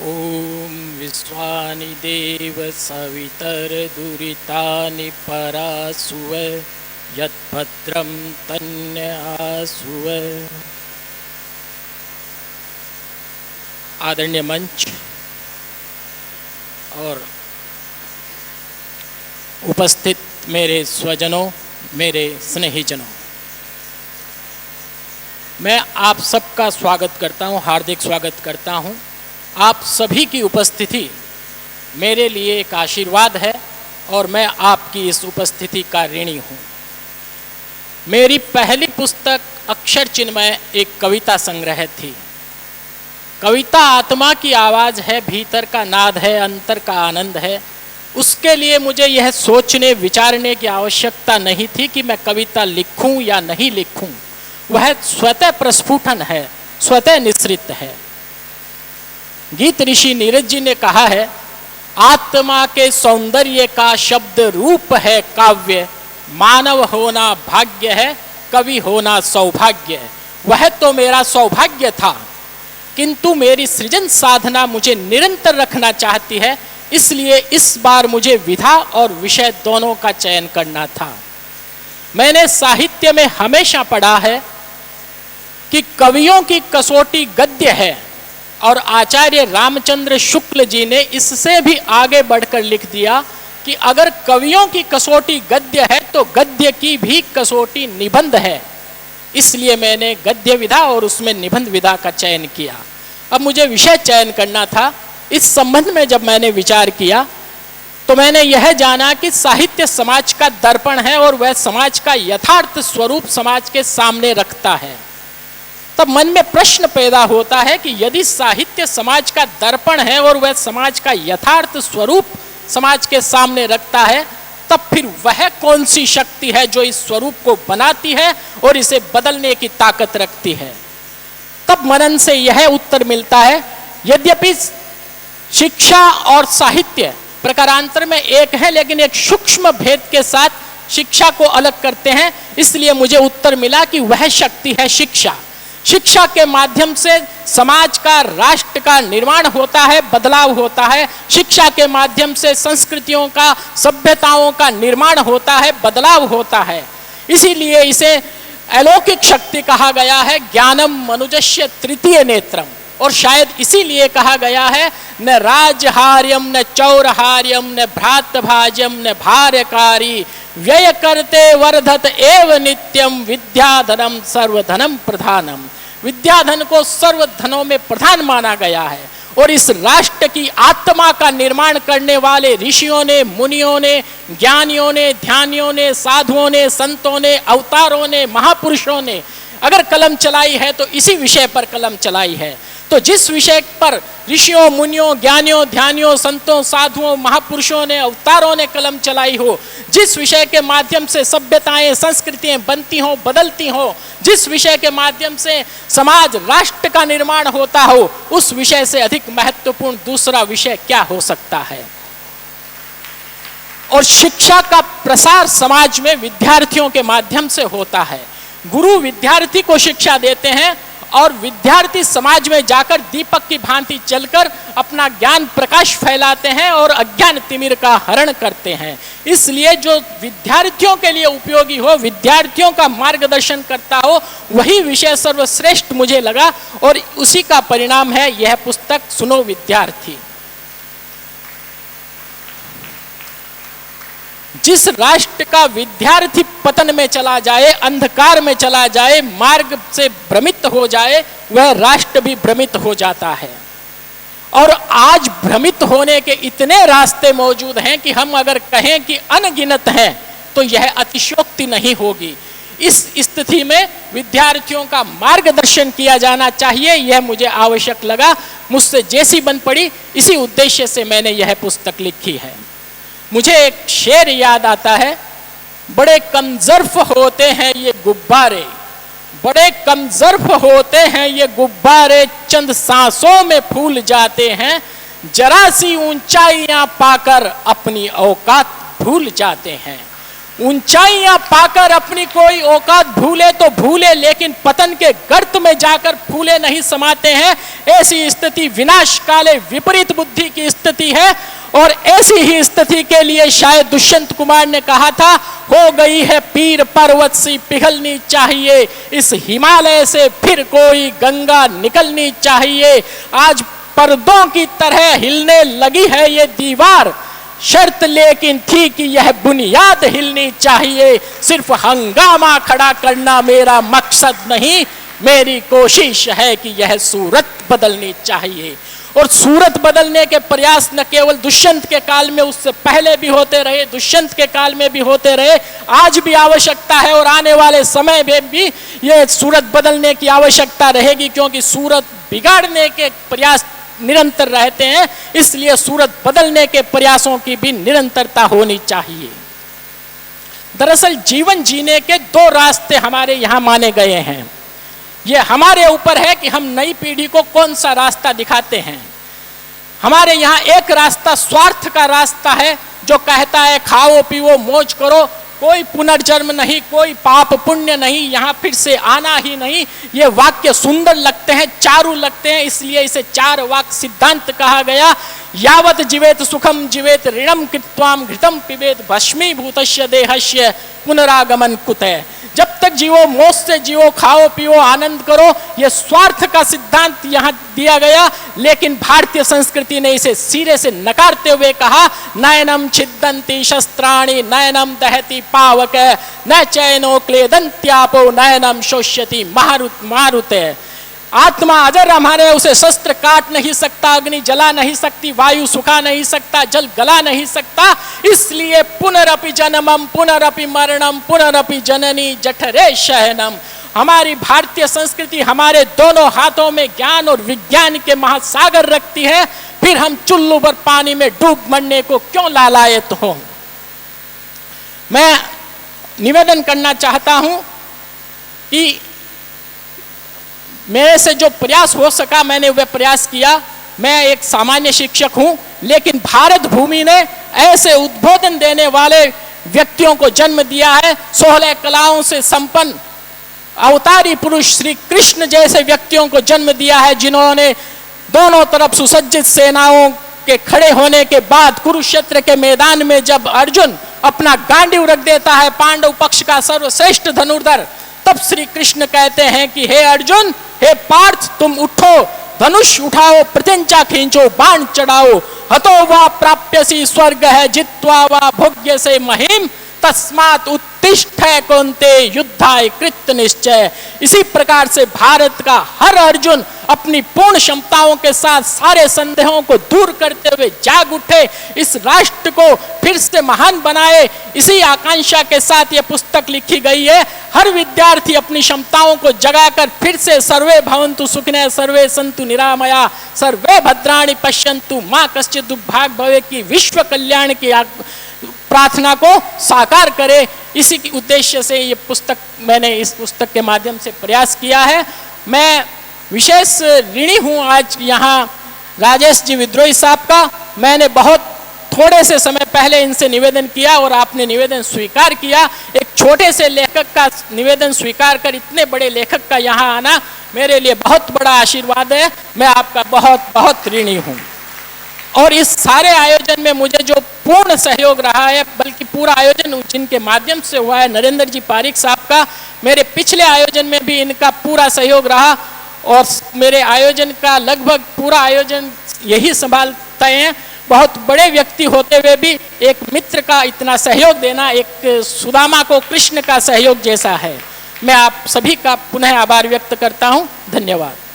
ॐ विश्वानि देव सवितर्दुरितानि परासुव यत्भद्रं तन्यासुव। आदरणीय मंच और उपस्थित मेरे स्वजनों, मेरे स्नेहीजनों, मैं आप सबका स्वागत करता हूं, हार्दिक स्वागत करता हूं। आप सभी की उपस्थिति मेरे लिए एक आशीर्वाद है और मैं आपकी इस उपस्थिति का ऋणी हूं। मेरी पहली पुस्तक अक्षर चिन्मय एक कविता संग्रह थी। कविता आत्मा की आवाज़ है, भीतर का नाद है, अंतर का आनंद है। उसके लिए मुझे यह सोचने विचारने की आवश्यकता नहीं थी कि मैं कविता लिखूं या नहीं लिखूं। वह स्वतः प्रस्फुटन है, स्वतः निश्रित है। गीत ऋषि नीरज जी ने कहा है, आत्मा के सौंदर्य का शब्द रूप है काव्य, मानव होना भाग्य है, कवि होना सौभाग्य है। वह तो मेरा सौभाग्य था, किंतु मेरी सृजन साधना मुझे निरंतर रखना चाहती है, इसलिए इस बार मुझे विधा और विषय दोनों का चयन करना था। मैंने साहित्य में हमेशा पढ़ा है कि कवियों की कसौटी गद्य है, और आचार्य रामचंद्र शुक्ल जी ने इससे भी आगे बढ़कर लिख दिया कि अगर कवियों की कसौटी गद्य है तो गद्य की भी कसौटी निबंध है। इसलिए मैंने गद्य विधा और उसमें निबंध विधा का चयन किया। अब मुझे विषय चयन करना था। इस संबंध में जब मैंने विचार किया तो मैंने यह जाना कि साहित्य समाज का दर्पण है और वह समाज का यथार्थ स्वरूप समाज के सामने रखता है। तब मन में प्रश्न पैदा होता है कि यदि साहित्य समाज का दर्पण है और वह समाज का यथार्थ स्वरूप समाज के सामने रखता है, तब फिर वह कौन सी शक्ति है जो इस स्वरूप को बनाती है और इसे बदलने की ताकत रखती है। तब मनन से यह उत्तर मिलता है, यद्यपि शिक्षा और साहित्य प्रकारांतर में एक है, लेकिन एक सूक्ष्म भेद के साथ शिक्षा को अलग करते हैं। इसलिए मुझे उत्तर मिला कि वह शक्ति है शिक्षा। शिक्षा के माध्यम से समाज का, राष्ट्र का निर्माण होता है, बदलाव होता है। शिक्षा के माध्यम से संस्कृतियों का, सभ्यताओं का निर्माण होता है, बदलाव होता है। इसीलिए इसे अलौकिक शक्ति कहा गया है, ज्ञानम मनुजस्य तृतीय नेत्रम। और शायद इसीलिए कहा गया है, न राजहार्यम न चौरहार्यम न भ्रातभाज्यम न भार्यकारी व्यय करते वर्धत एव नित्यम विद्याधनम सर्वधनम प्रधानम। विद्याधन को सर्वधनों में प्रधान माना गया है। और इस राष्ट्र की आत्मा का निर्माण करने वाले ऋषियों ने, मुनियों ने, ज्ञानियों ने, ध्यानियों ने, साधुओं ने, संतों ने, अवतारों ने, महापुरुषों ने अगर कलम चलाई है तो इसी विषय पर कलम चलाई है। तो जिस विषय पर ऋषियों, मुनियों, ज्ञानियों, ध्यानियों, संतों, साधुओं, महापुरुषों ने, अवतारों ने कलम चलाई हो, जिस विषय के माध्यम से सभ्यताएं, संस्कृतियां बनती हों, बदलती हों, जिस विषय के माध्यम से समाज, राष्ट्र का निर्माण होता हो, उस विषय से अधिक महत्वपूर्ण दूसरा विषय क्या हो सकता है। और शिक्षा का प्रसार समाज में विद्यार्थियों के माध्यम से होता है। गुरु विद्यार्थी को शिक्षा देते हैं और विद्यार्थी समाज में जाकर दीपक की भांति चलकर अपना ज्ञान प्रकाश फैलाते हैं और अज्ञान तिमिर का हरण करते हैं। इसलिए जो विद्यार्थियों के लिए उपयोगी हो, विद्यार्थियों का मार्गदर्शन करता हो, वही विषय सर्वश्रेष्ठ मुझे लगा और उसी का परिणाम है यह पुस्तक सुनो विद्यार्थी। जिस राष्ट्र का विद्यार्थी पतन में चला जाए, अंधकार में चला जाए, मार्ग से भ्रमित हो जाए, वह राष्ट्र भी भ्रमित हो जाता है। और आज भ्रमित होने के इतने रास्ते मौजूद हैं कि हम अगर कहें कि अनगिनत हैं तो यह अतिशयोक्ति नहीं होगी। इस स्थिति में विद्यार्थियों का मार्गदर्शन किया जाना चाहिए, यह मुझे आवश्यक लगा। मुझसे जैसी बन पड़ी, इसी उद्देश्य से मैंने यह पुस्तक लिखी है। मुझे एक शेर याद आता है, बड़े कमजर्फ होते हैं ये गुब्बारे, बड़े कमजर्फ होते हैं ये गुब्बारे, चंद सांसों में फूल जाते हैं, जरा सी ऊंचाइयां पाकर अपनी औकात भूल जाते हैं। ऊंचाइयां पाकर अपनी कोई औकात भूले तो भूले, लेकिन पतन के गर्त में जाकर फूले नहीं समाते हैं। ऐसी स्थिति विनाश काले विपरीत बुद्धि की स्थिति है। और ऐसी ही स्थिति के लिए शायद दुष्यंत कुमार ने कहा था, हो गई है पीर पर्वत सी पिघलनी चाहिए, इस हिमालय से फिर कोई गंगा निकलनी चाहिए। आज पर्दों की तरह हिलने लगी है ये दीवार, शर्त लेकिन थी कि यह बुनियाद हिलनी चाहिए। सिर्फ हंगामा खड़ा करना मेरा मकसद नहीं, मेरी कोशिश है कि यह सूरत बदलनी चाहिए। और सूरत बदलने के प्रयास न केवल दुष्यंत के काल में, उससे पहले भी होते रहे, दुष्यंत के काल में भी होते रहे, आज भी आवश्यकता है और आने वाले समय में भी यह सूरत बदलने की आवश्यकता रहेगी, क्योंकि सूरत बिगाड़ने के प्रयास निरंतर रहते हैं। इसलिए सूरत बदलने के प्रयासों की भी निरंतरता होनी चाहिए। दरअसल जीवन जीने के दो रास्ते हमारे यहाँ माने गए हैं। ये हमारे ऊपर है कि हम नई पीढ़ी को कौन सा रास्ता दिखाते हैं। हमारे यहाँ एक रास्ता स्वार्थ का रास्ता है, जो कहता है खाओ पियो मौज करो, कोई पुनर्जन्म नहीं, कोई पाप पुण्य नहीं, यहाँ फिर से आना ही नहीं। ये वाक्य सुंदर लगते हैं, चारु लगते हैं, इसलिए इसे चार वाक्य सिद्धांत कहा गया। यावत जीवेत सुखम जीवेत ऋणम कृत्वाम घृतम पिबेत भस्मीभूतस्य देहस्य पुनरागमन कुतः। जब तक जीवो मौज से जियो, खाओ पियो आनंद करो, यह स्वार्थ का सिद्धांत यहाँ दिया गया। लेकिन भारतीय संस्कृति ने इसे सिरे से नकारते हुए कहा, नयनम छिद्दन्ति शस्त्राणि नयनम दहति पावक न चैनो क्लेदन्त्यापो नयनम शोष्यति मारुते। आत्मा अजर हमारे, उसे शस्त्र काट नहीं सकता, अग्नि जला नहीं सकती, वायु सुखा नहीं सकता, जल गला नहीं सकता। इसलिए पुनरपि जन्मम पुनरपि मरणम पुनरपि जननी जठरे शयनम। हमारी भारतीय संस्कृति हमारे दोनों हाथों में ज्ञान और विज्ञान के महासागर रखती है, फिर हम चुल्लू पर पानी में डूब मरने को क्यों लालायत हो। मैं निवेदन करना चाहता हूं कि मेरे से जो प्रयास हो सका मैंने वह प्रयास किया। मैं एक सामान्य शिक्षक हूं, लेकिन भारत भूमि ने ऐसे उद्बोधन देने वाले व्यक्तियों को जन्म दिया है, 16 कलाओं से संपन्न अवतारी पुरुष श्री कृष्ण जैसे व्यक्तियों को जन्म दिया है, जिन्होंने दोनों तरफ सुसज्जित सेनाओं के खड़े होने के बाद कुरुक्षेत्र के मैदान में जब अर्जुन अपना गांडीव रख देता है, पांडव पक्ष का सर्वश्रेष्ठ धनुर्धर, तब श्री कृष्ण कहते हैं कि हे अर्जुन, हे पार्थ, तुम उठो, धनुष उठाओ, प्रत्यंचा खींचो, बाण चढ़ाओ। हतो वा प्राप्यसी स्वर्ग है जित्वा वा भोग्य से महिम, तस्मात् उत्तिष्ठ कौन्ते युद्धाय कृत निश्चय। इसी प्रकार से भारत का हर अर्जुन अपनी पूर्ण क्षमताओं के साथ सारे संदेहों को दूर करते हुए जाग उठे, इस राष्ट्र को फिर से महान बनाए। इसी आकांक्षा के साथ ये पुस्तक लिखी गई है। हर विद्यार्थी अपनी क्षमताओं को जगाकर फिर से सर्वे भवन्तु सुखिनः सर्वे सन्तु निरामया सर्वे भद्राणि पश्यन्तु मां कश्चित् दुर्भाग् भवेत् की विश्व कल्याण की प्रार्थना को साकार करे। इसी के उद्देश्य से ये पुस्तक, मैंने इस पुस्तक के माध्यम से प्रयास किया है। मैं विशेष ऋणी हूँ आज यहाँ राजेश जी विद्रोही साहब का। मैंने बहुत थोड़े से समय पहले इनसे निवेदन किया और आपने निवेदन स्वीकार किया। एक छोटे से लेखक का निवेदन स्वीकार कर इतने बड़े लेखक का यहाँ आना मेरे लिए बहुत बड़ा आशीर्वाद है। मैं आपका बहुत बहुत ऋणी हूँ। और इस सारे आयोजन में मुझे जो पूर्ण सहयोग रहा है, बल्कि पूरा आयोजन जिनके माध्यम से हुआ है, नरेंद्र जी पारिक साहब का, मेरे पिछले आयोजन में भी इनका पूरा सहयोग रहा और मेरे आयोजन का लगभग पूरा आयोजन यही संभालते हैं। बहुत बड़े व्यक्ति होते हुए भी एक मित्र का इतना सहयोग देना एक सुदामा को कृष्ण का सहयोग जैसा है। मैं आप सभी का पुनः आभार व्यक्त करता हूँ। धन्यवाद।